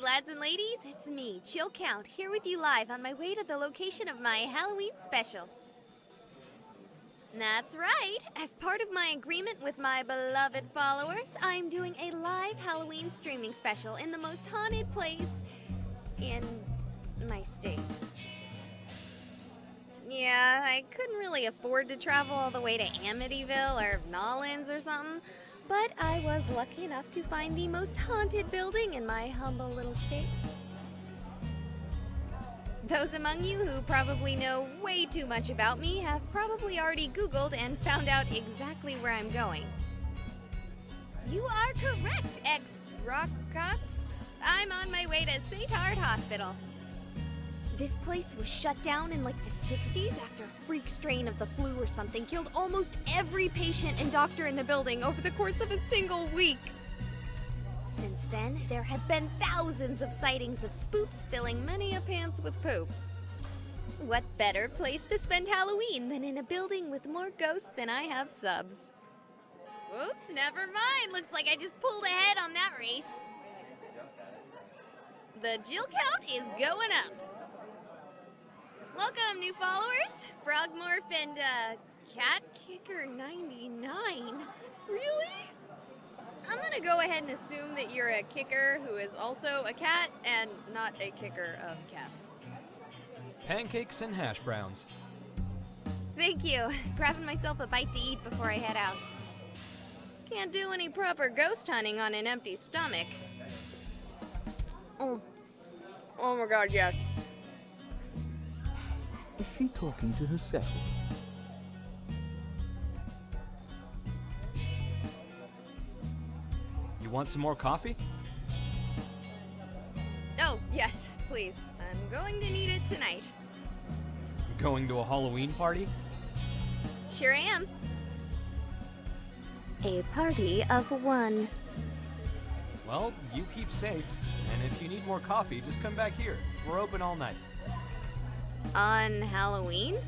lads and ladies, it's me, Chill Count, here with you live on my way to the location of my Halloween special. That's right. As part of my agreement with my beloved followers, I'm doing a live Halloween streaming special in the most haunted place in my state. Yeah, I couldn't really afford to travel all the way to Amityville or Nolans or something, but I was lucky enough to find the most haunted building in my humble little state. Those among you who probably know way too much about me have probably already Googled and found out exactly where I'm going. You are correct, ex-Rockcox. I'm on my way to St. Hart Hospital. This place was shut down in like the 60s after a freak strain of the flu or something killed almost every patient and doctor in the building over the course of a single week. Since then, there have been thousands of sightings of spoops filling many a pants with poops. What better place to spend Halloween than in a building with more ghosts than I have subs? Oops, never mind. Looks like I just pulled ahead on that race. The Jill count is going up. Welcome, new followers. Frogmorph and, Cat Kicker 99. Really? I'm gonna go ahead and assume that you're a kicker who is also a cat and not a kicker of cats. Pancakes and hash browns. Thank you. Grabbing myself a bite to eat before I head out. Can't do any proper ghost hunting on an empty stomach. Oh my god, yes. Is she talking to herself? You want some more coffee? Oh, yes, please. I'm going to need it tonight. Going to a Halloween party? Sure am. A party of one. Well, you keep safe, and if you need more coffee, just come back here. We're open all night. On Halloween?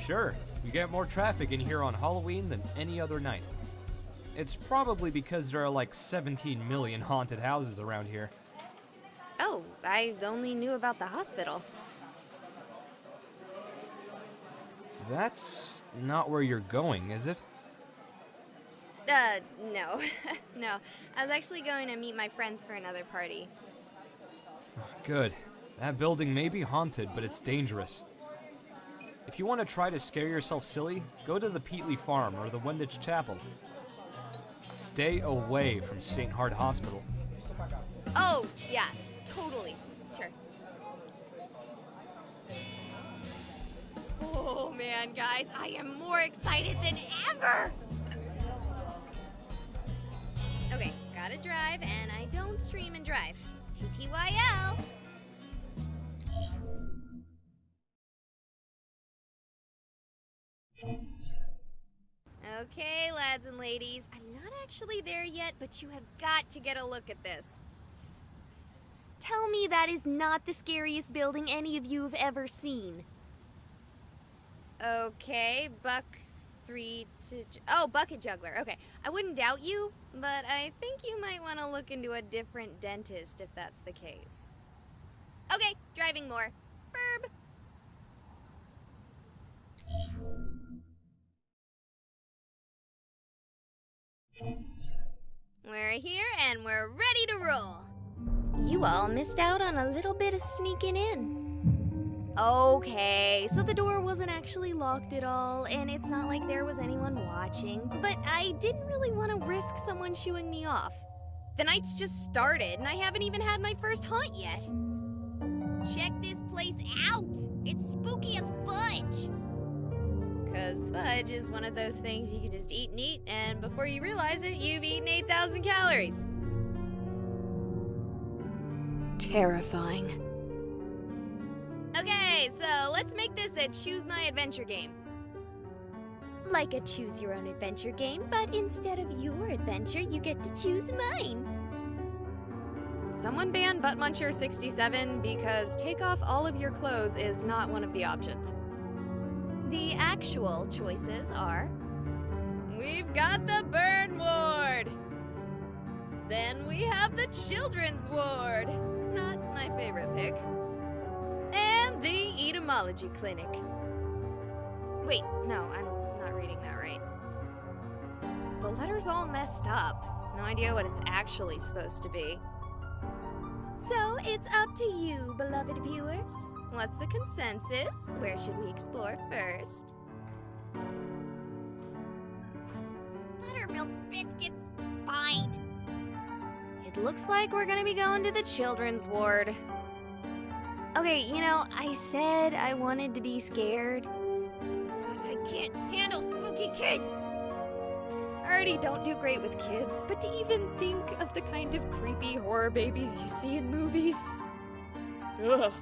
Sure, you get more traffic in here on Halloween than any other night. It's probably because there are like 17 million haunted houses around here. Oh, I only knew about the hospital. That's not where you're going, is it? No. No. I was actually going to meet my friends for another party. Good. That building may be haunted, but it's dangerous. If you want to try to scare yourself silly, go to the Peatley Farm or the Wendich Chapel. Stay away from St. Hart Hospital. Oh, yeah, totally. Sure. Oh, man, guys, I am more excited than ever! Okay, gotta drive, and I don't stream and drive. TTYL! Okay, lads and ladies, I'm not actually there yet, but you have got to get a look at this. Tell me that is not the scariest building any of you have ever seen. Okay, Bucket Juggler. Okay, I wouldn't doubt you, but I think you might want to look into a different dentist if that's the case. Okay, driving more. Burb. We're here and we're ready to roll. You all missed out on a little bit of sneaking in. Okay, so the door wasn't actually locked at all, and it's not like there was anyone watching, but I didn't really want to risk someone shooing me off. The night's just started, and I haven't even had my first haunt yet. Check this place out! It's spooky as fudge! 'Cause fudge is one of those things you can just eat and eat, and before you realize it, you've eaten 8,000 calories. Terrifying. Okay, so let's make this a choose my adventure game. Like a choose your own adventure game, but instead of your adventure, you get to choose mine. Someone ban Buttmuncher 67 because take off all of your clothes is not one of the options. The actual choices are... We've got the burn ward! Then we have the children's ward! not my favorite pick. And the Etymology Clinic. Wait, no, I'm not reading that right. The letter's all messed up. No idea what it's actually supposed to be. So, it's up to you, beloved viewers. What's the consensus? Where should we explore first? Buttermilk biscuits, fine. It looks like we're gonna be going to the children's ward. Okay, you know, I said I wanted to be scared. But I can't handle spooky kids. I already don't do great with kids, but to even think of the kind of creepy horror babies you see in movies. Ugh.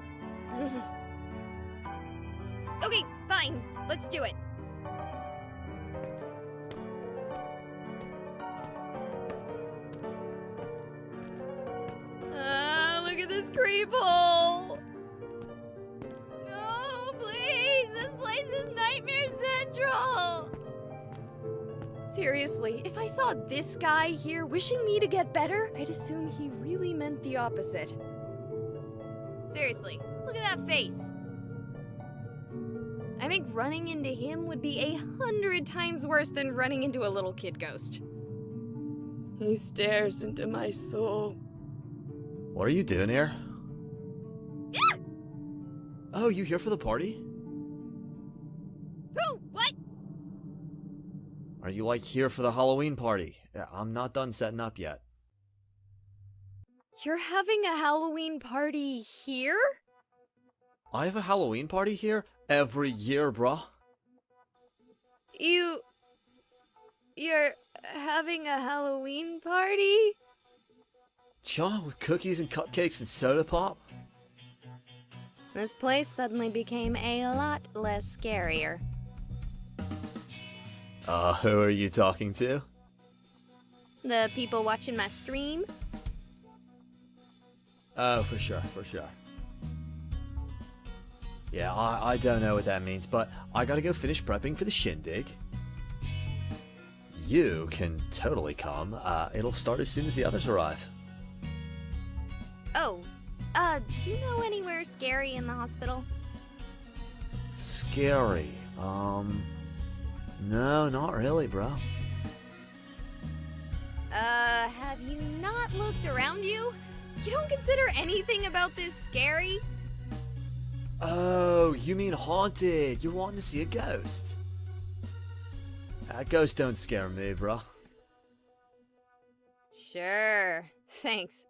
Okay, fine. Let's do it. Look at this creep hole. No, please. This place is Nightmare Central. Seriously, if I saw this guy here wishing me to get better, I'd assume he really meant the opposite. Seriously, look at that face. I think running into him would be 100 times worse than running into a little kid ghost. He stares into my soul. What are you doing here? Ah! Oh, you here for the party? Who? What? Are you like here for the Halloween party? I'm not done setting up yet. You're having a Halloween party here? I have a Halloween party here every year, bruh. You're having a Halloween party? John, with cookies and cupcakes and soda pop? This place suddenly became a lot less scarier. Who are you talking to? The people watching my stream? Oh, for sure, for sure. Yeah, I don't know what that means, but I gotta go finish prepping for the shindig. You can totally come. It'll start as soon as the others arrive. Oh, do you know anywhere scary in the hospital? Scary. No, not really, bro. Have you not looked around you? You don't consider anything about this scary? Oh, you mean haunted. You're wanting to see a ghost. Ghosts don't scare me, bro. Sure. Thanks.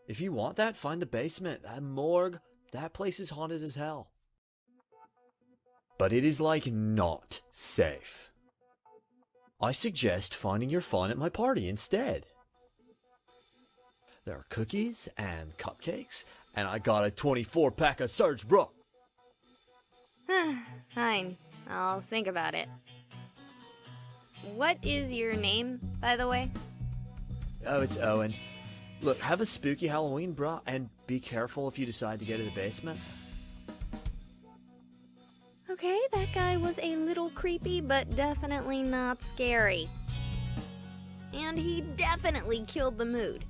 If you want that, find the basement. That morgue, that place is haunted as hell. But it is like not safe. I suggest finding your fun at my party instead. There are cookies and cupcakes, and I got a 24-pack of Surge, bro. Fine. I'll think about it. What is your name, by the way? Oh, it's Owen. Look, have a spooky Halloween, bro, and be careful if you decide to go to the basement. Okay, that guy was a little creepy, but definitely not scary. And he definitely killed the mood.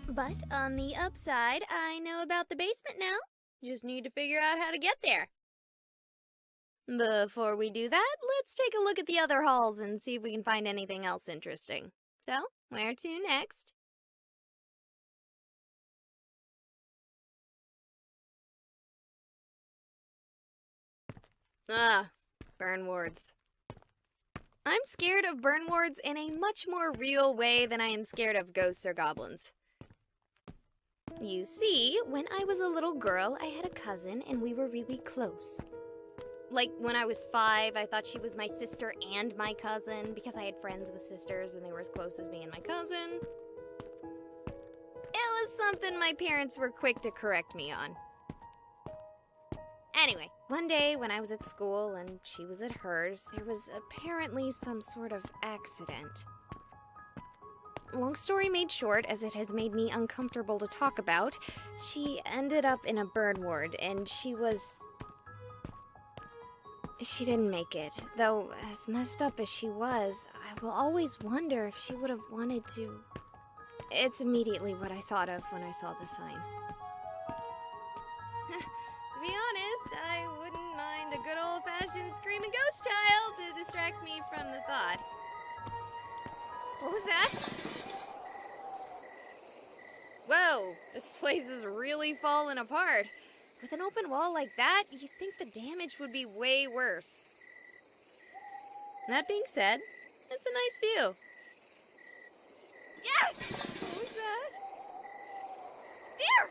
But on the upside, I know about the basement now. Just need to figure out how to get there. Before we do that, let's take a look at the other halls and see if we can find anything else interesting. So, where to next? Burn wards. I'm scared of burn wards in a much more real way than I am scared of ghosts or goblins. You see, when I was a little girl, I had a cousin and we were really close. Like, when I was 5, I thought she was my sister and my cousin because I had friends with sisters and they were as close as me and my cousin. It was something my parents were quick to correct me on. Anyway, one day when I was at school and she was at hers, there was apparently some sort of accident. Long story made short, as it has made me uncomfortable to talk about, she ended up in a burn ward and she didn't make it. Though, as messed up as she was, I will always wonder if she would have wanted to It's immediately what I thought of when I saw the sign. To be honest, I wouldn't mind a good old-fashioned screaming ghost child to distract me from the thought. What was that? Whoa, this place is really falling apart. With an open wall like that, you'd think the damage would be way worse. That being said, it's a nice view. Yeah! What was that? There!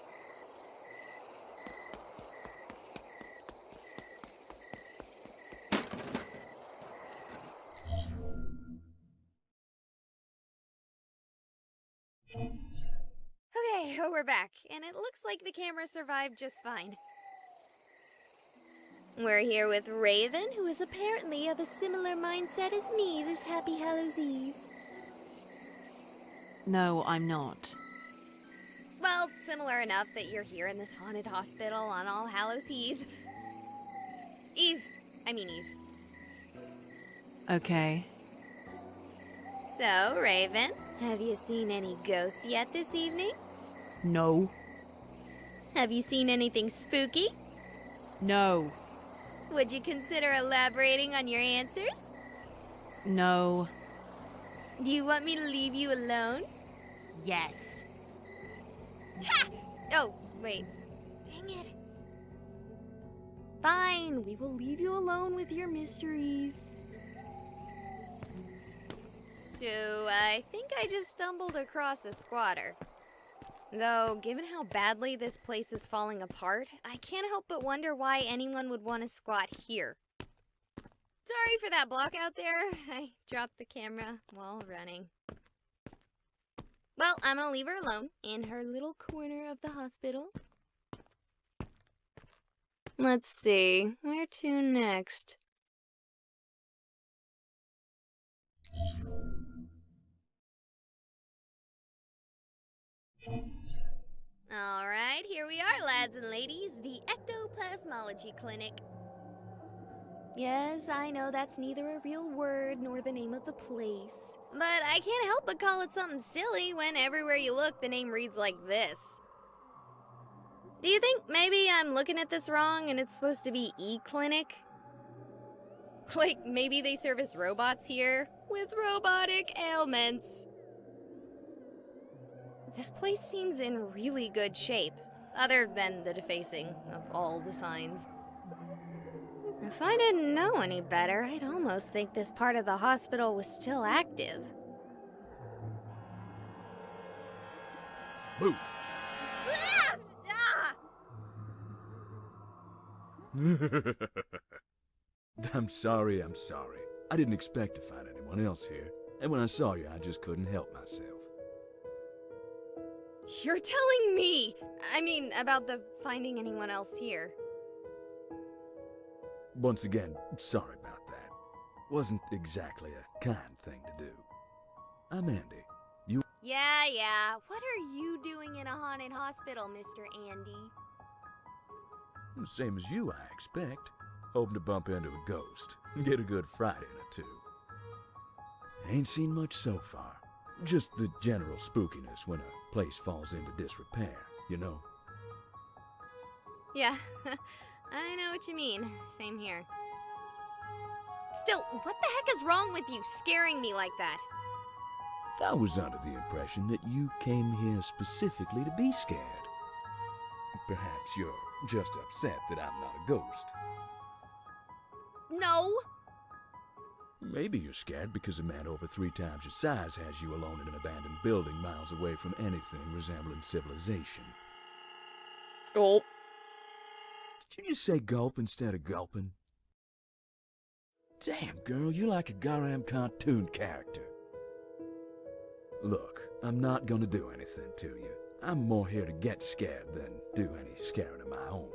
Okay, we're back, and it looks like the camera survived just fine. We're here with Raven, who is apparently of a similar mindset as me this happy Hallows Eve. No, I'm not. Well, similar enough that you're here in this haunted hospital on All Hallows Eve. Eve. Okay. So, Raven, have you seen any ghosts yet this evening? No. Have you seen anything spooky? No. Would you consider elaborating on your answers? No. Do you want me to leave you alone? Yes. Ha! Oh, wait. Dang it. Fine, we will leave you alone with your mysteries. So, I think I just stumbled across a squatter. Though, given how badly this place is falling apart, I can't help but wonder why anyone would want to squat here. Sorry for that block out there. I dropped the camera while running. Well, I'm gonna leave her alone in her little corner of the hospital. Let's see, where to next? Alright, here we are, lads and ladies, the Ectoplasmology Clinic. Yes, I know that's neither a real word nor the name of the place. But I can't help but call it something silly when everywhere you look the name reads like this. Do you think maybe I'm looking at this wrong and it's supposed to be E-Clinic? Like maybe they service robots here with robotic ailments. This place seems in really good shape, other than the defacing of all the signs. If I didn't know any better, I'd almost think this part of the hospital was still active. Boo! I'm sorry. I didn't expect to find anyone else here. And when I saw you, I just couldn't help myself. You're telling me! About the finding anyone else here. Once again, sorry about that. Wasn't exactly a kind thing to do. I'm Andy. You... Yeah. What are you doing in a haunted hospital, Mr. Andy? Same as you, I expect. Hoping to bump into a ghost. Get a good fright in or two. Ain't seen much so far. Just the general spookiness when a place falls into disrepair, you know? Yeah, I know what you mean. Same here. Still, what the heck is wrong with you scaring me like that? I was under the impression that you came here specifically to be scared. Perhaps you're just upset that I'm not a ghost. No! Maybe you're scared because a man over 3 times your size has you alone in an abandoned building miles away from anything resembling civilization. Gulp. Did you just say gulp instead of gulping? Damn, girl, you're like a Garam cartoon character. Look, I'm not gonna do anything to you. I'm more here to get scared than do any scaring of my own.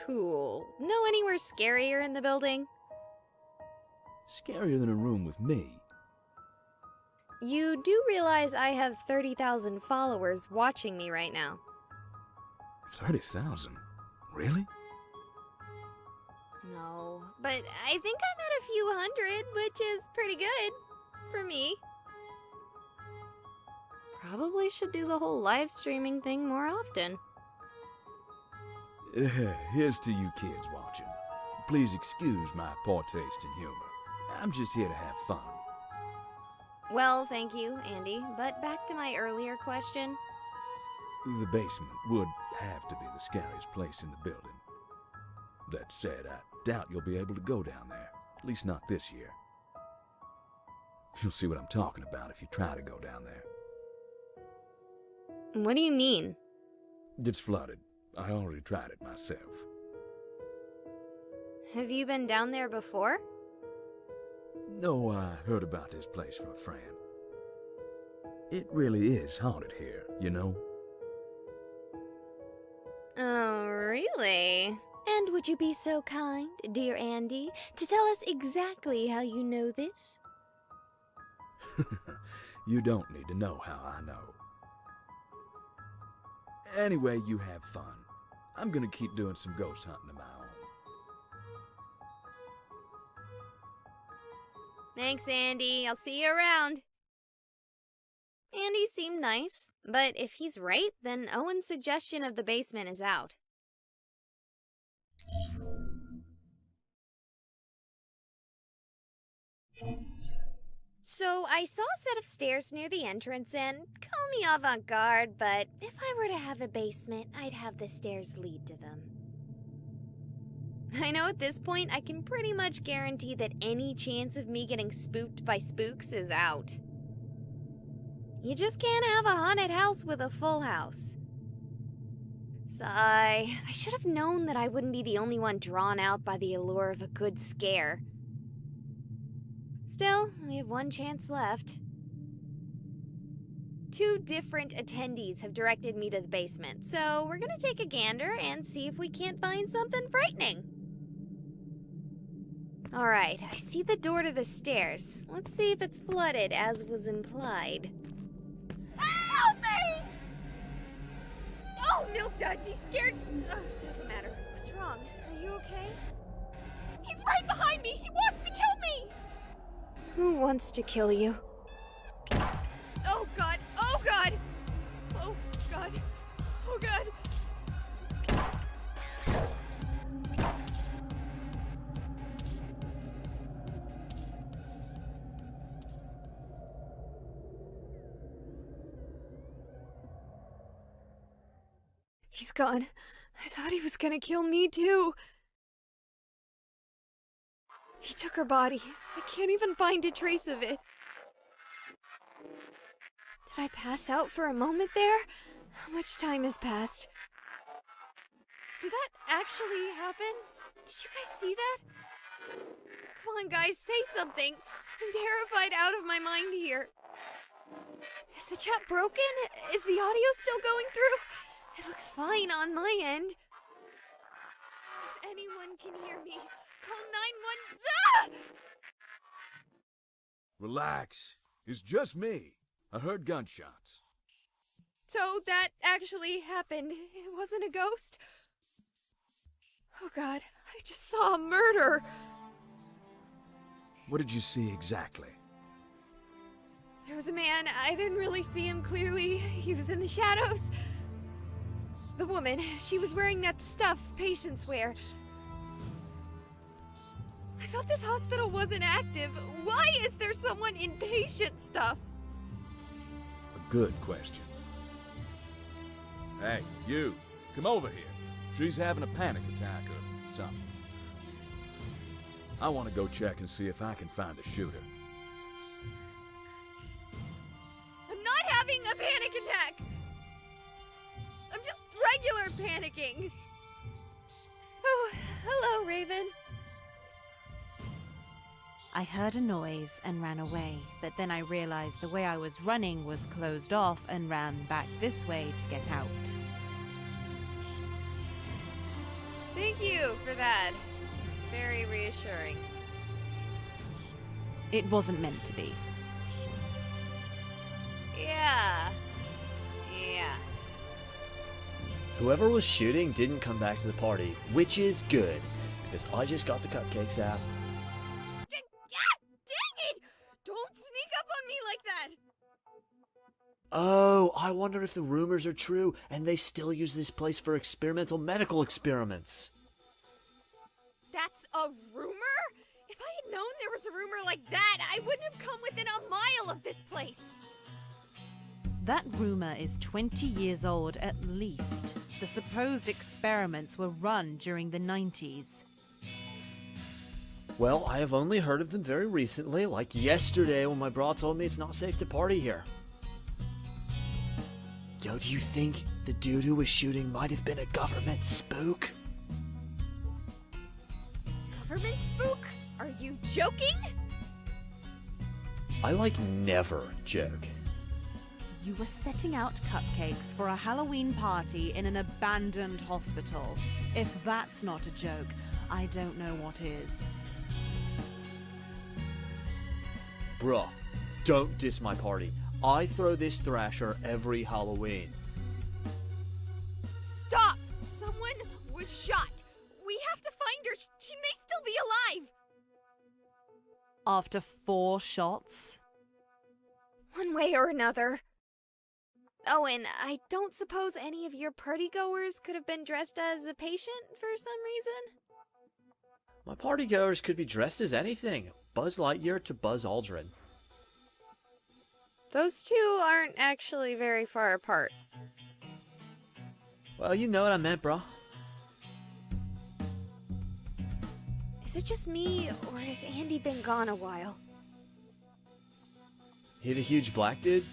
Cool. Know anywhere scarier in the building? Scarier than a room with me. You do realize I have 30,000 followers watching me right now. 30,000? Really? No, but I think I'm at a few hundred, which is pretty good for me. Probably should do the whole live streaming thing more often. Here's to you kids watching. Please excuse my poor taste in humor. I'm just here to have fun. Well, thank you, Andy. But back to my earlier question. The basement would have to be the scariest place in the building. That said, I doubt you'll be able to go down there. At least not this year. You'll see what I'm talking about if you try to go down there. What do you mean? It's flooded. I already tried it myself. Have you been down there before? No, I heard about this place from a friend. It really is haunted here, you know? Oh, really? And would you be so kind, dear Andy, to tell us exactly how you know this? You don't need to know how I know. Anyway, you have fun. I'm gonna keep doing some ghost hunting of my own. Thanks, Andy. I'll see you around. Andy seemed nice, but if he's right, then Owen's suggestion of the basement is out. So I saw a set of stairs near the entrance, and call me avant-garde, but if I were to have a basement, I'd have the stairs lead to them. I know at this point I can pretty much guarantee that any chance of me getting spooked by spooks is out. You just can't have a haunted house with a full house. Sigh. I should have known that I wouldn't be the only one drawn out by the allure of a good scare. Still, we have one chance left. 2 different attendees have directed me to the basement, so we're gonna take a gander and see if we can't find something frightening. Alright, I see the door to the stairs. Let's see if it's flooded, as was implied. Help me! Oh, Milk Duds, you scared... Oh, it doesn't matter. What's wrong? Are you okay? He's right behind me! He wants to kill me! Who wants to kill you? Oh god! Oh god! Oh god! Oh god! He's gone. I thought he was gonna kill me too. He took her body. I can't even find a trace of it. Did I pass out for a moment there? How much time has passed? Did that actually happen? Did you guys see that? Come on, guys, say something. I'm terrified out of my mind here. Is the chat broken? Is the audio still going through? It looks fine on my end. If anyone can hear me, call 911. Ah! Relax. It's just me. I heard gunshots. So that actually happened. It wasn't a ghost? Oh god, I just saw a murder. What did you see exactly? There was a man. I didn't really see him clearly. He was in the shadows. The woman, she was wearing that stuff patients wear. I thought this hospital wasn't active. Why is there someone in patient stuff? A good question. Hey, you, come over here. She's having a panic attack or something. I want to go check and see if I can find the shooter. I'm not having a panic attack! I'm just regular panicking. Oh, hello, Raven. I heard a noise and ran away, but then I realized the way I was running was closed off and ran back this way to get out. Thank you for that. It's very reassuring. It wasn't meant to be. Yeah. Whoever was shooting didn't come back to the party, which is good, because I just got the cupcakes out. Dang it! Don't sneak up on me like that! Oh, I wonder if the rumors are true and they still use this place for experimental medical experiments. That's a rumor? If I had known there was a rumor like that, I wouldn't have come within a mile of this place. That rumor is 20 years old at least. The supposed experiments were run during the 90s. Well, I have only heard of them very recently, like yesterday when my bra told me it's not safe to party here. Yo, do you think the dude who was shooting might have been a government spook? Government spook? Are you joking? I never joke. You were setting out cupcakes for a Halloween party in an abandoned hospital. If that's not a joke, I don't know what is. Bruh, don't diss my party. I throw this thrasher every Halloween. Stop! Someone was shot. We have to find her. She may still be alive. After 4 shots? One way or another. Oh, and I don't suppose any of your partygoers could have been dressed as a patient for some reason? My partygoers could be dressed as anything. Buzz Lightyear to Buzz Aldrin. Those two aren't actually very far apart. Well, you know what I meant, bro. Is it just me, or has Andy been gone a while? He the huge black dude?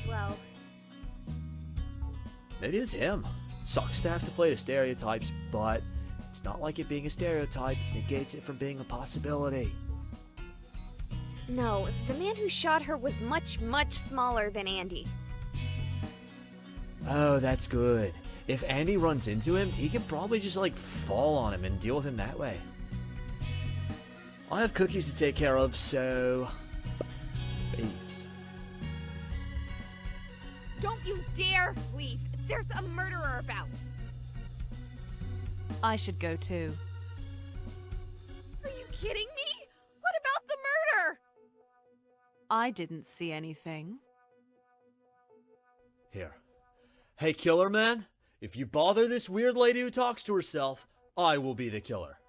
Well... Maybe it's him. Sucks to have to play the stereotypes, but it's not like it being a stereotype negates it from being a possibility. No, the man who shot her was much, much smaller than Andy. Oh, that's good. If Andy runs into him, he can probably just fall on him and deal with him that way. I have cookies to take care of, so... peace. Don't you dare leave! There's a murderer about! I should go too. Are you kidding me? What about the murder? I didn't see anything. Here. Hey, killer man, if you bother this weird lady who talks to herself, I will be the killer.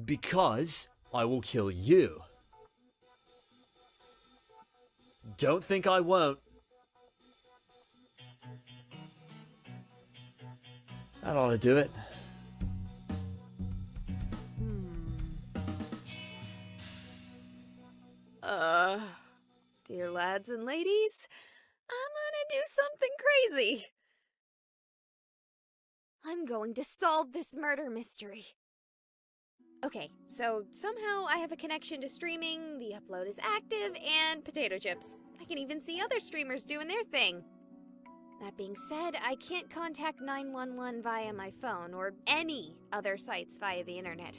Because I will kill you. Don't think I won't. That ought to do it. Dear lads and ladies, I'm gonna do something crazy. I'm going to solve this murder mystery. Okay, so somehow I have a connection to streaming, the upload is active, and potato chips. I can even see other streamers doing their thing. That being said, I can't contact 911 via my phone or any other sites via the internet.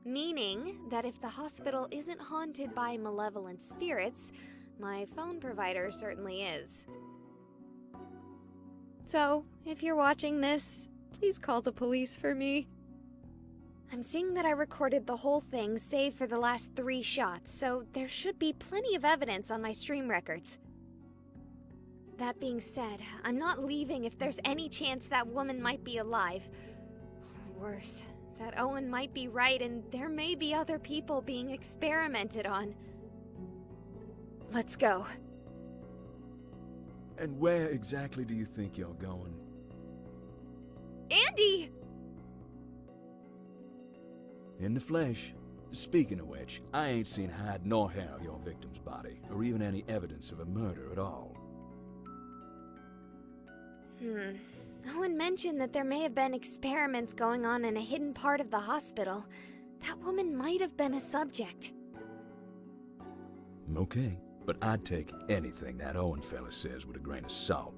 Meaning that if the hospital isn't haunted by malevolent spirits, my phone provider certainly is. So, if you're watching this, please call the police for me. I'm seeing that I recorded the whole thing save for the last 3 shots, so there should be plenty of evidence on my stream records. That being said, I'm not leaving if there's any chance that woman might be alive. Or worse, that Owen might be right and there may be other people being experimented on. Let's go. And where exactly do you think you're going? Andy! In the flesh. Speaking of which, I ain't seen hide nor hair of your victim's body, or even any evidence of a murder at all. Owen mentioned that there may have been experiments going on in a hidden part of the hospital. That woman might have been a subject. Okay, but I'd take anything that Owen fella says with a grain of salt.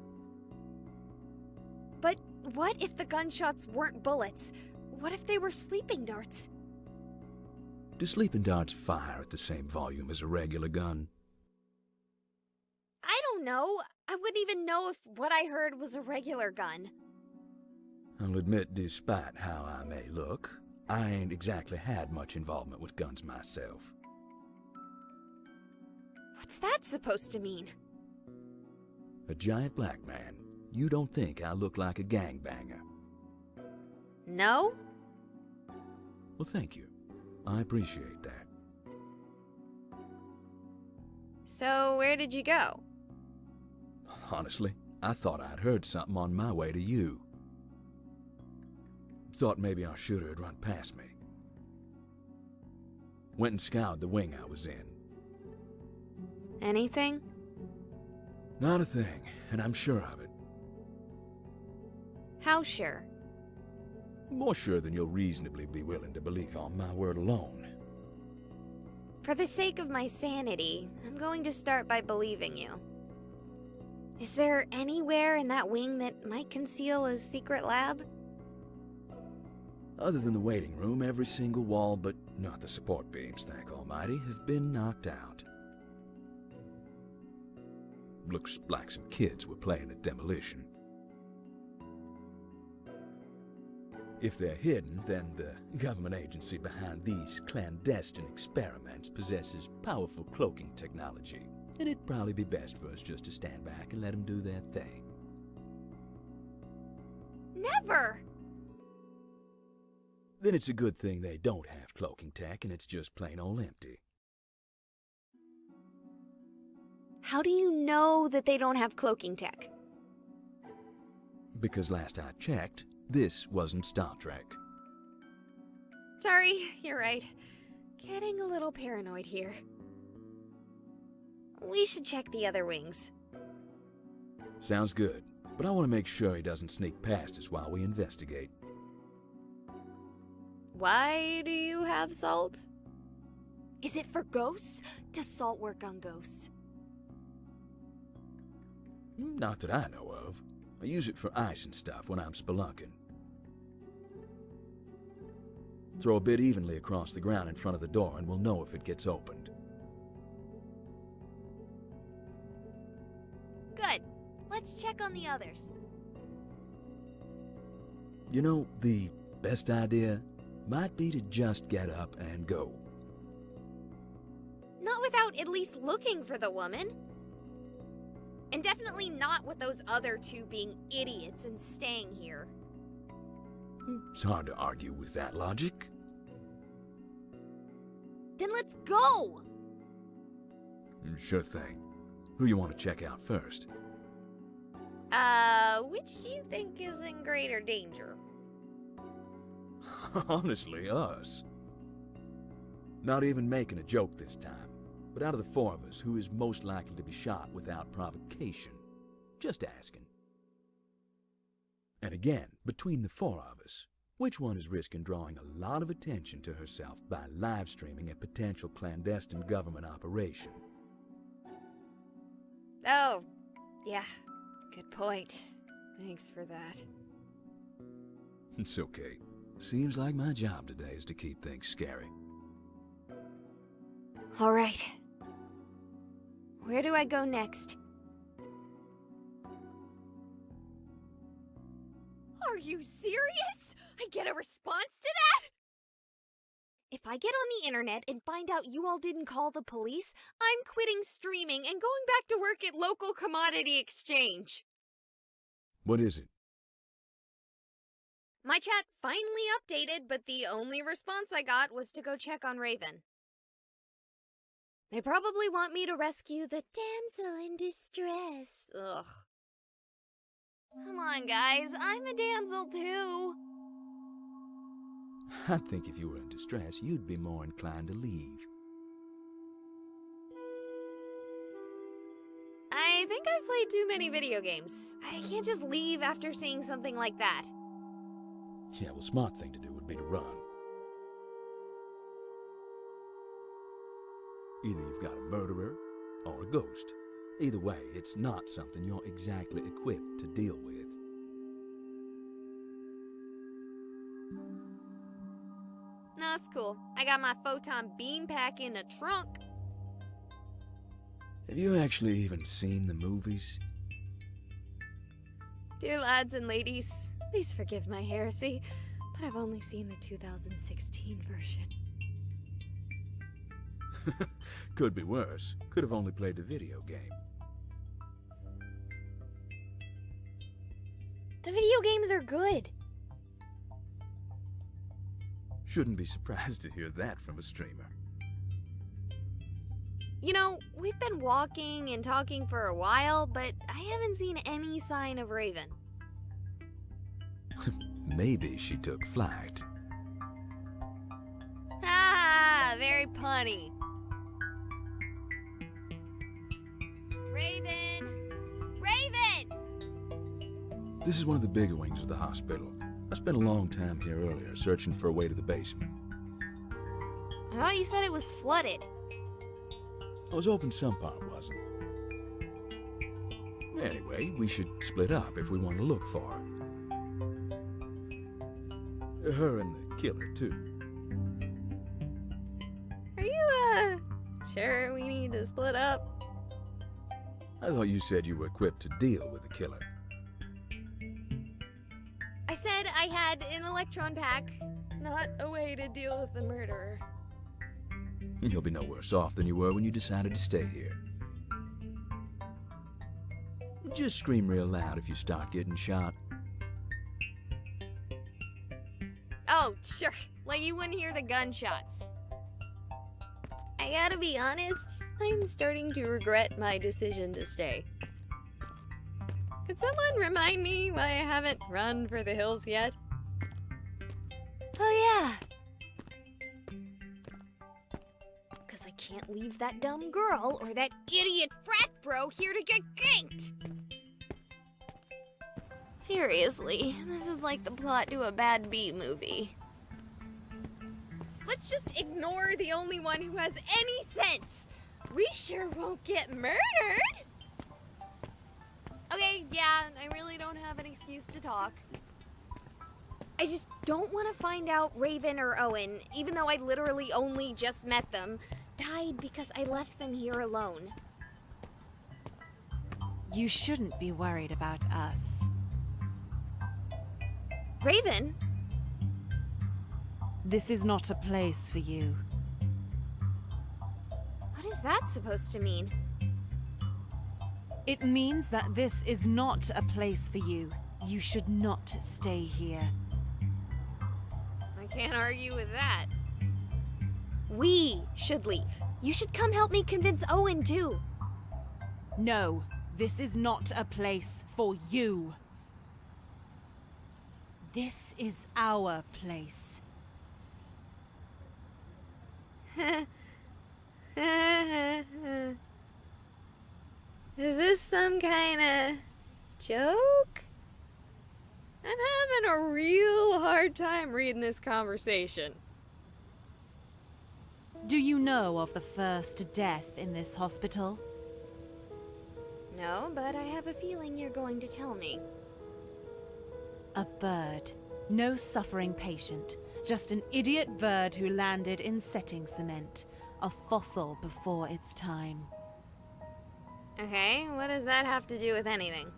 But what if the gunshots weren't bullets? What if they were sleeping darts? Do sleeping darts fire at the same volume as a regular gun? I don't know. I wouldn't even know if what I heard was a regular gun. I'll admit, despite how I may look, I ain't exactly had much involvement with guns myself. What's that supposed to mean? A giant black man. You don't think I look like a gangbanger? No? Well, thank you. I appreciate that. So, where did you go? Honestly, I thought I'd heard something on my way to you. Thought maybe our shooter had run past me. Went and scoured the wing I was in. Anything? Not a thing, and I'm sure of it. How sure? More sure than you'll reasonably be willing to believe on my word alone. For the sake of my sanity, I'm going to start by believing you. Is there anywhere in that wing that might conceal a secret lab? Other than the waiting room, every single wall, but not the support beams, thank Almighty, have been knocked out. Looks like some kids were playing at demolition. If they're hidden, then the government agency behind these clandestine experiments possesses powerful cloaking technology, and it'd probably be best for us just to stand back and let them do their thing. Never! Then it's a good thing they don't have cloaking tech and it's just plain old empty. How do you know that they don't have cloaking tech? Because last I checked, this wasn't Star Trek. Sorry, you're right. Getting a little paranoid here. We should check the other wings. Sounds good, but I want to make sure he doesn't sneak past us while we investigate. Why do you have salt? Is it for ghosts? Does salt work on ghosts? Not that I know of. I use it for ice and stuff when I'm spelunking. Throw a bit evenly across the ground in front of the door and we'll know if it gets opened. Good. Let's check on the others. You know, the best idea might be to just get up and go. Not without at least looking for the woman. And definitely not with those other two being idiots and staying here. It's hard to argue with that logic. Then let's go! Sure thing. Who you want to check out first? Which do you think is in greater danger? Honestly, us. Not even making a joke this time. But out of the four of us, who is most likely to be shot without provocation? Just asking. And again, between the four of us, which one is risking drawing a lot of attention to herself by live streaming a potential clandestine government operation? Oh, yeah. Good point. Thanks for that. It's okay. Seems like my job today is to keep things scary. All right. Where do I go next? Are you serious? I get a response to that? If I get on the internet and find out you all didn't call the police, I'm quitting streaming and going back to work at local commodity exchange. What is it? My chat finally updated, but the only response I got was to go check on Raven. They probably want me to rescue the damsel in distress. Ugh. Come on, guys. I'm a damsel, too. I think if you were in distress, you'd be more inclined to leave. I think I've played too many video games. I can't just leave after seeing something like that. Yeah, well, smart thing to do would be to run. Either you've got a murderer or a ghost. Either way, it's not something you're exactly equipped to deal with. No, it's cool. I got my photon beam pack in a trunk. Have you actually even seen the movies? Dear lads and ladies, please forgive my heresy, But I've only seen the 2016 version. Could be worse. Could have only played the video game. The video games are good. Shouldn't be surprised to hear that from a streamer. You know, we've been walking and talking for a while, but I haven't seen any sign of Raven. Maybe she took flight. Ah, very punny. Raven! Raven! This is one of the bigger wings of the hospital. I spent a long time here earlier searching for a way to the basement. I thought you said it was flooded. I was hoping some part wasn't. Anyway, we should split up if we want to look for her. Her and the killer, too. Are you, sure we need to split up? I thought you said you were equipped to deal with the killer. I said I had an electron pack, not a way to deal with the murderer. You'll be no worse off than you were when you decided to stay here. Just scream real loud if you start getting shot. Oh, sure. Like you wouldn't hear the gunshots. I gotta be honest, I'm starting to regret my decision to stay. Could someone remind me why I haven't run for the hills yet? Oh yeah. Because I can't leave that dumb girl or that idiot frat bro here to get ganked. Seriously, this is like the plot to a bad B movie. Let's just ignore the only one who has any sense. We sure won't get murdered. Okay, yeah, I really don't have an excuse to talk. I just don't want to find out Raven or Owen, even though I literally only just met them, died because I left them here alone. You shouldn't be worried about us. Raven? This is not a place for you. What is that supposed to mean? It means that this is not a place for you. You should not stay here. I can't argue with that. We should leave. You should come help me convince Owen too. No, this is not a place for you. This is our place. Is this some kind of joke? I'm having a real hard time reading this conversation. Do you know of the first death in this hospital? No, but I have a feeling you're going to tell me. A bird. No suffering patient. Just an idiot bird who landed in setting cement. A fossil before its time. Okay, what does that have to do with anything?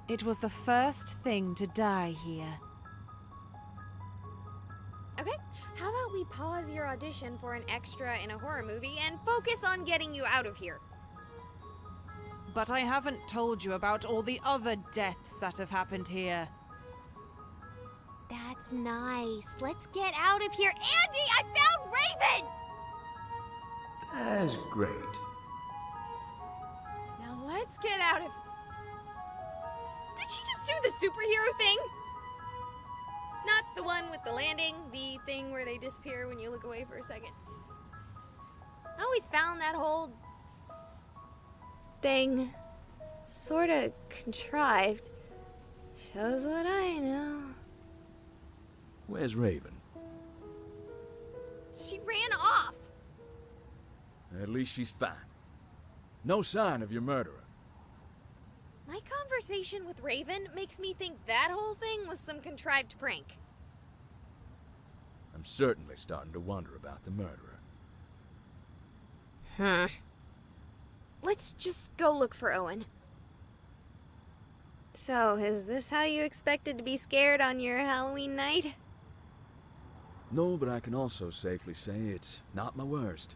It was the first thing to die here. Okay, how about we pause your audition for an extra in a horror movie and focus on getting you out of here? But I haven't told you about all the other deaths that have happened here. That's nice. Let's get out of here. Andy, I found Raven! That's great. Now let's get out of... Did she just do the superhero thing? Not the one with the landing, the thing where they disappear when you look away for a second. I always found that whole thing sorta contrived. Shows what I know. Where's Raven? She ran off. At least she's fine. No sign of your murderer. My conversation with Raven makes me think that whole thing was some contrived prank. I'm certainly starting to wonder about the murderer. Let's just go look for Owen. So, is this how you expected to be scared on your Halloween night? No, but I can also safely say it's not my worst.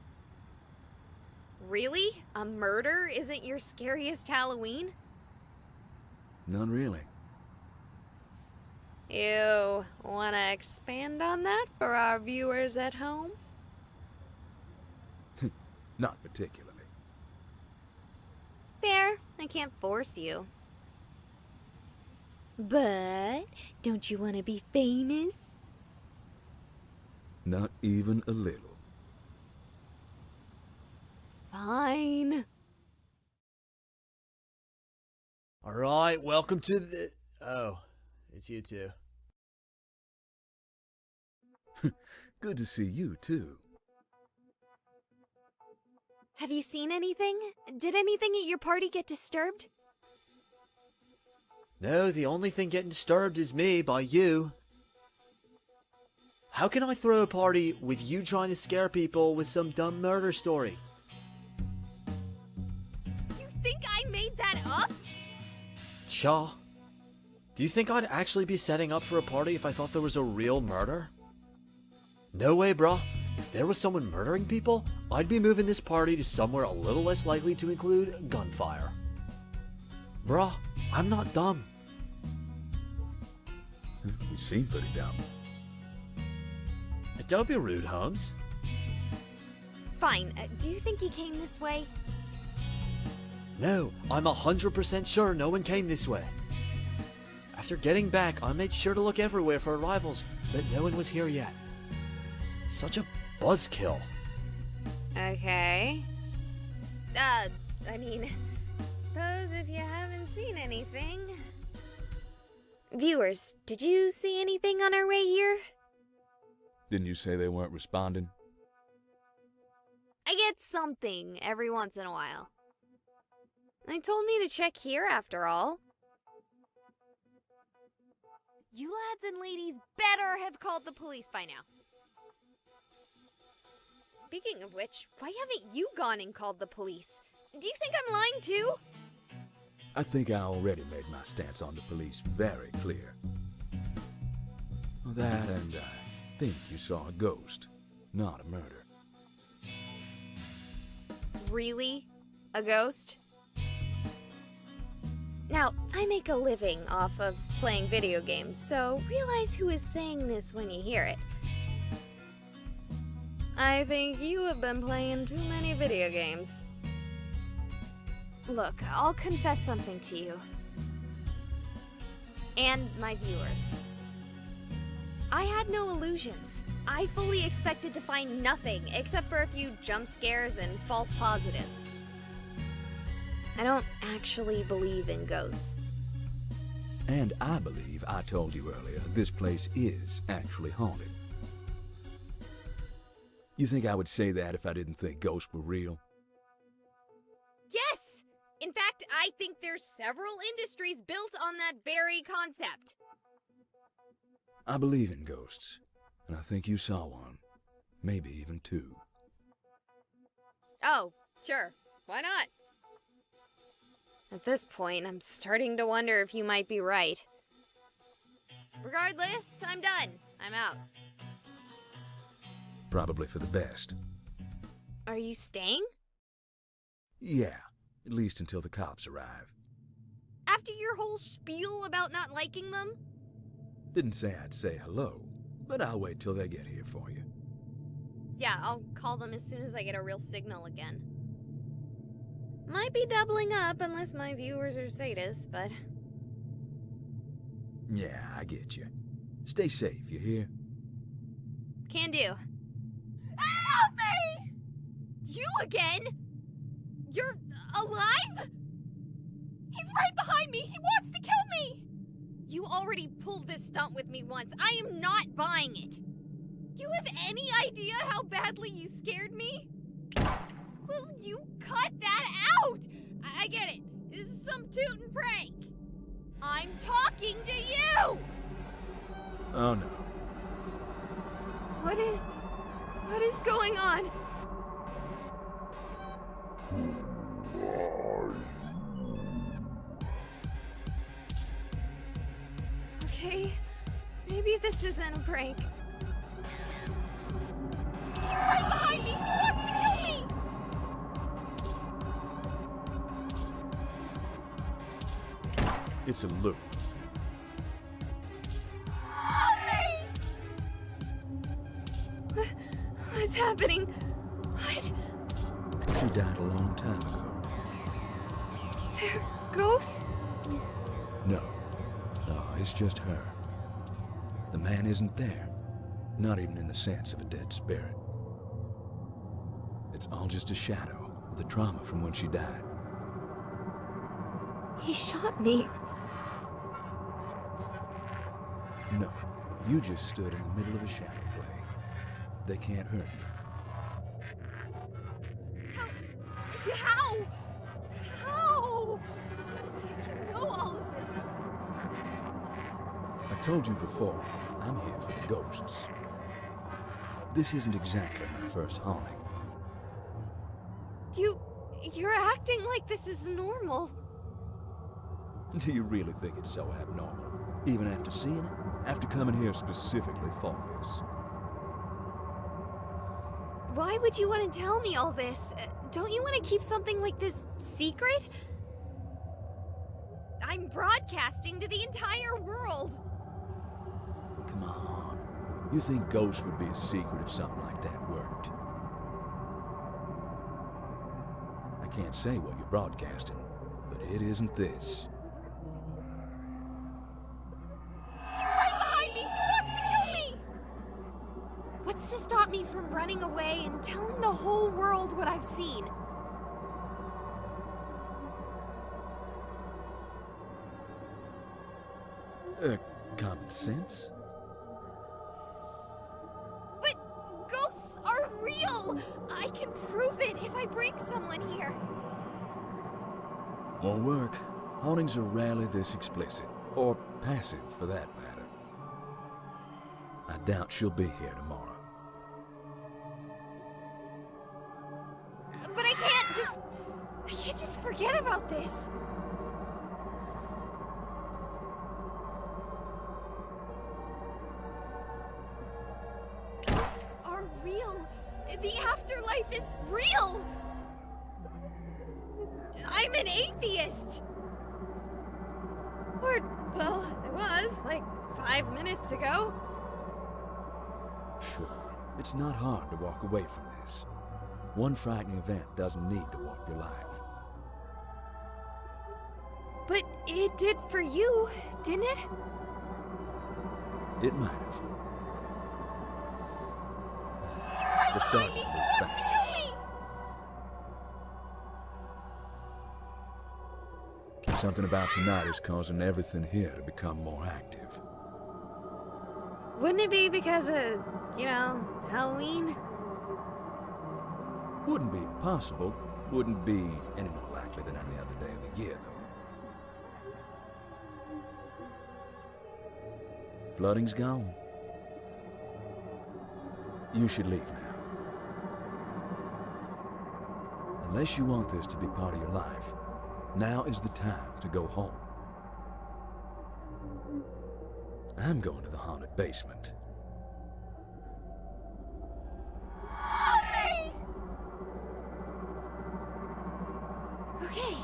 Really? A murder isn't your scariest Halloween? None really. You wanna expand on that for our viewers at home? Not particularly. Fair, I can't force you. But, don't you want to be famous? Not even a little. Fine. Alright, welcome to the... Oh, it's you two. Good to see you, too. Have you seen anything? Did anything at your party get disturbed? No, the only thing getting disturbed is me by you. How can I throw a party with you trying to scare people with some dumb murder story? You think I made that up? Cha. Do you think I'd actually be setting up for a party if I thought there was a real murder? No way, bruh. If there was someone murdering people, I'd be moving this party to somewhere a little less likely to include gunfire. Bruh, I'm not dumb. You seem pretty dumb. Don't be rude, Holmes. Fine, do you think he came this way? No, I'm 100% sure no one came this way. After getting back, I made sure to look everywhere for arrivals, but no one was here yet. Such a buzzkill. Okay. I mean, suppose if you haven't seen anything... Viewers, did you see anything on our way here? Didn't you say they weren't responding? I get something every once in a while. They told me to check here after all. You lads and ladies better have called the police by now. Speaking of which, why haven't you gone and called the police? Do you think I'm lying too? I think I already made my stance on the police very clear. That and I think you saw a ghost, not a murder. Really? A ghost? Now, I make a living off of playing video games, so realize who is saying this when you hear it. I think you have been playing too many video games. Look, I'll confess something to you. And my viewers. I had no illusions. I fully expected to find nothing except for a few jump scares and false positives. I don't actually believe in ghosts. And I believe I told you earlier this place is actually haunted. You think I would say that if I didn't think ghosts were real? Yes! In fact, I think there's several industries built on that very concept. I believe in ghosts, and I think you saw one. Maybe even two. Oh, sure. Why not? At this point, I'm starting to wonder if you might be right. Regardless, I'm done. I'm out. Probably for the best. Are you staying? Yeah, at least until the cops arrive. After your whole spiel about not liking them? Didn't say I'd say hello, but I'll wait till they get here for you. Yeah, I'll call them as soon as I get a real signal again. Might be doubling up unless my viewers are sadists, but... Yeah, I get you. Stay safe, you hear? Can do. Help me! You again? You're alive? He's right behind me! He wants to kill me! You already pulled this stunt with me once. I am not buying it. Do you have any idea how badly you scared me? Will you cut that out? I get it. This is some tootin' prank. I'm talking to you! Oh no. What is going on? Okay, maybe this isn't a prank. He's right behind me! He wants to kill me! It's a loop. What's happening? What? She died a long time ago. They're ghosts? No. No, it's just her. The man isn't there. Not even in the sense of a dead spirit. It's all just a shadow of the trauma from when she died. He shot me. No, you just stood in the middle of a shadow play. They can't hurt you. How? How? I know all of this. I told you before, I'm here for the ghosts. This isn't exactly my first haunting. You're acting like this is normal. Do you really think it's so abnormal? Even after seeing it? After coming here specifically for this? Why would you want to tell me all this? Don't you want to keep something like this secret? I'm broadcasting to the entire world. Come on. You think ghosts would be a secret if something like that worked? I can't say what you're broadcasting, but it isn't this. He's right behind me! He wants to kill me! What's to stop me from running away and telling the whole world what I've seen? Common sense? But ghosts are real! I can prove it if I bring someone here. More work. Hauntings are rarely this explicit, or passive for that matter. I doubt she'll be here tomorrow. But I can't just forget about this. Ghosts are real. The afterlife is real. I'm an atheist. Or, well, I was, like, 5 minutes ago. Sure, it's not hard to walk away from this. One frightening event doesn't need to warp your life. But it did for you, didn't it? It might have. He's right The behind start me! He moved wants to faster. kill me! Something about tonight is causing everything here to become more active. Wouldn't it be because of, Halloween? Wouldn't be impossible. Wouldn't be any more likely than any other day of the year, though. Flooding's gone. You should leave now. Unless you want this to be part of your life, now is the time to go home. I'm going to the haunted basement. Okay,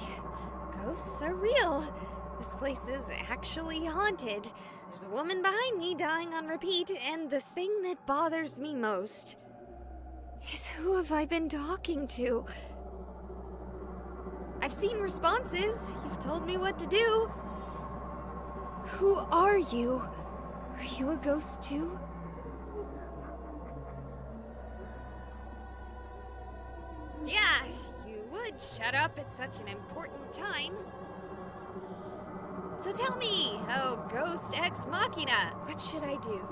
ghosts are real. This place is actually haunted. There's a woman behind me dying on repeat, and the thing that bothers me most is who have I been talking to? I've seen responses. You've told me what to do. Who are you? Are you a ghost too? Yeah, you would shut up at such an important time. So tell me, oh ghost ex machina, what should I do?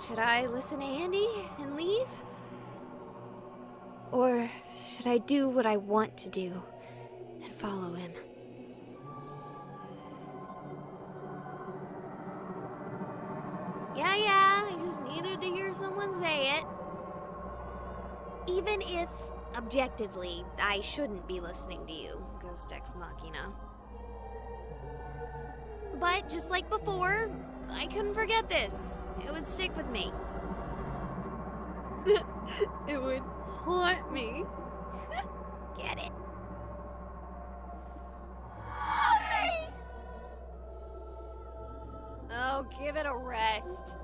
Should I listen to Andy and leave? Or should I do what I want to do and follow him? Yeah, I just needed to hear someone say it. Even if, objectively, I shouldn't be listening to you, Ghost Ex Machina. But just like before, I couldn't forget this. It would stick with me. It would haunt me. Get it? Help me! Oh, give it a rest.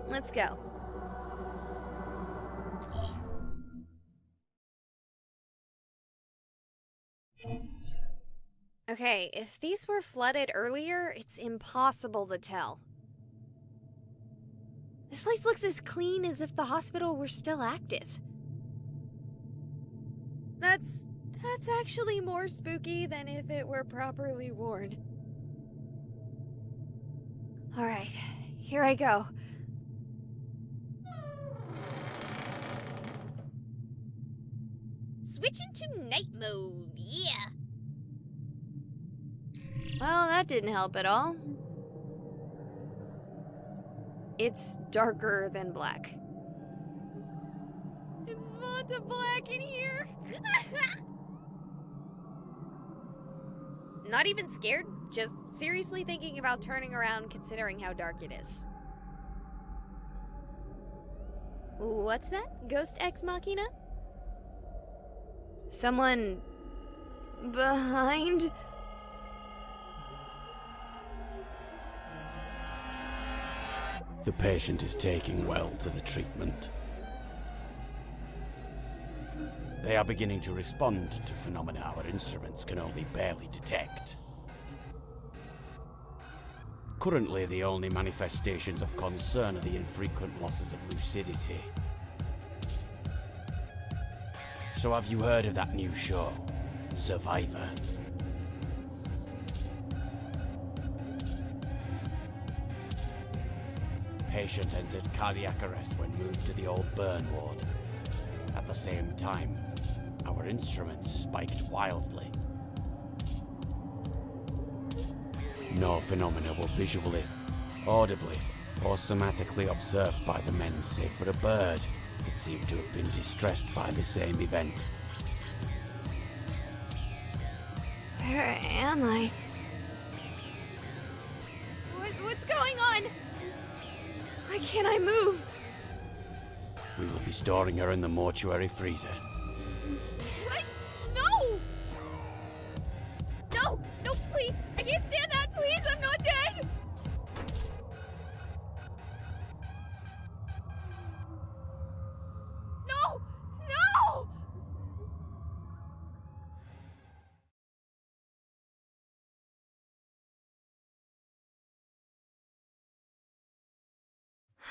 Let's go. Okay, if these were flooded earlier, it's impossible to tell. This place looks as clean as if the hospital were still active. That's actually more spooky than if it were properly worn. Alright, here I go. Switch into night mode, yeah! Well, that didn't help at all. It's darker than black. It's Vanta Black in here! Not even scared, just seriously thinking about turning around considering how dark it is. What's that? Ghost Ex Machina? Someone... behind? The patient is taking well to the treatment. They are beginning to respond to phenomena our instruments can only barely detect. Currently, the only manifestations of concern are the infrequent losses of lucidity. So have you heard of that new show, Survivor? Patient entered cardiac arrest when moved to the old burn ward. At the same time, our instruments spiked wildly. No phenomena were visually, audibly, or somatically observed by the men save for a bird that seemed to have been distressed by the same event. Where am I? What's going on? Why can't I move? We will be storing her in the mortuary freezer. What? No! No! No, please! I can't stand that! Please, I'm not dead! No! No!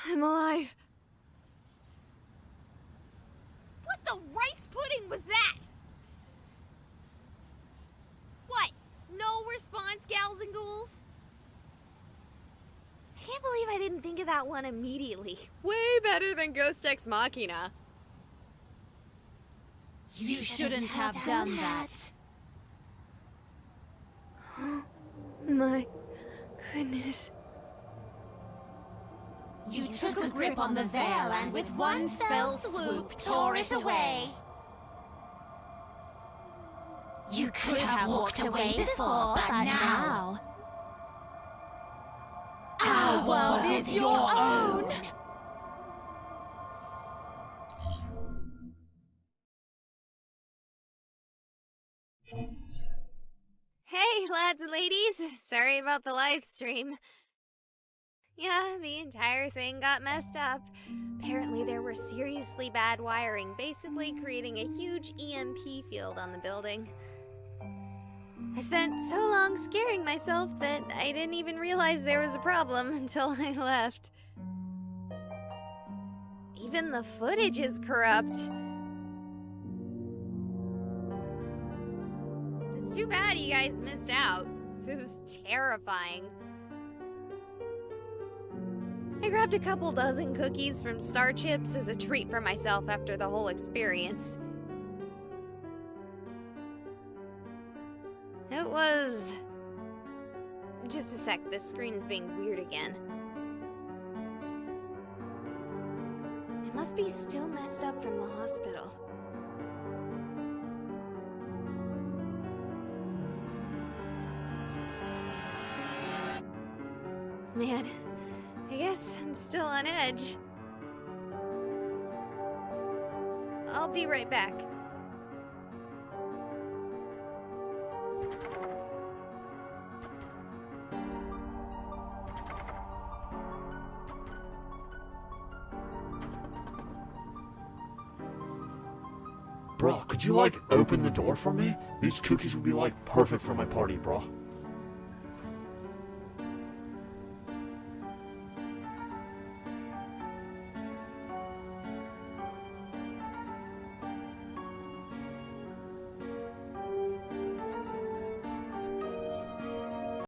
I'm alive. What the rice pudding was that? What? No response, gals and ghouls? I can't believe I didn't think of that one immediately. Way better than Ghost Ex Machina. You shouldn't have done that. My goodness. You took a grip on the veil and with one fell swoop tore it away. You could have walked away before, but now our world is your own. Hey, lads and ladies. Sorry about the live stream. Yeah, the entire thing got messed up. Apparently there were seriously bad wiring, basically creating a huge EMP field on the building. I spent so long scaring myself that I didn't even realize there was a problem until I left. Even the footage is corrupt. It's too bad you guys missed out. This was terrifying. I grabbed a couple dozen cookies from Star Chips as a treat for myself after the whole experience. It was... Just a sec, this screen is being weird again. It must be still messed up from the hospital. Man, I guess I'm still on edge. I'll be right back. Bro, could you, open the door for me? These cookies would be, perfect for my party, bro.